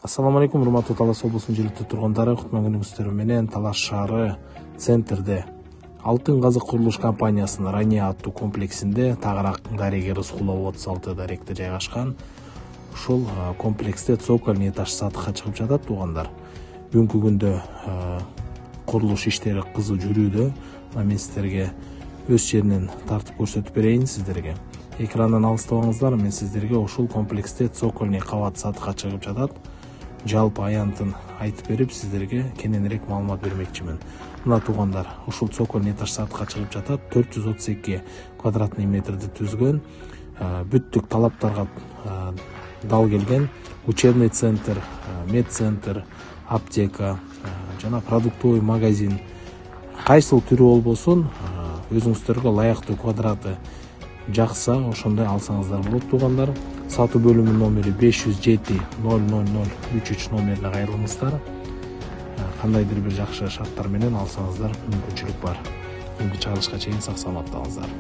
Assalamu алейкум, урматтуу Талас облусунун жиликтүү тургундары, кутман күнүңүздөр менен Талас шаары центрде Алтын Казык курулуш компаниясынын Рания аттуу комплексинде тагыраак дареги Рыскулова 36 даректе жайгашкан. Ушул комплексте цокольный этаж сатыкка чыгып жатат туугандар. Бүгүнкү күндө курулуш иштери кызуу жүрүүдө. Мен сиздерге өз жеринен тартып көрсөтүп берейин сиздерге. Экрандан алыстабаңыздар, мен сиздерге ушул комплексте цокольный кабат сатыкка чыгып жатат. Жалпы аянтын айтып берип, сиздерге кененирээк маалымат бермекчимин. Мына туугандар, ушул цокольный этаж сатыкка чыгып жатат. 432 квадратный метрди түзгөн. Бүттүк талаптарга дал келген. Учебный центр, медцентр, аптека, жана продуктовый магазин. Кайсыл түрү болбосун, өзүңүздөргө ылайыктуу квадраты жакса, ошондой алсаңыздар болот туугандар. Сатуу бөлүмүнүн номери 507 000 33 номерине кайрылыңыздар. Кандайдыр бир жакшы шарттар менен алсаңыздар мүмкүнчүлүк бар. Бүгүнкү чыгарылышка чейин сак саламаттаңыздар.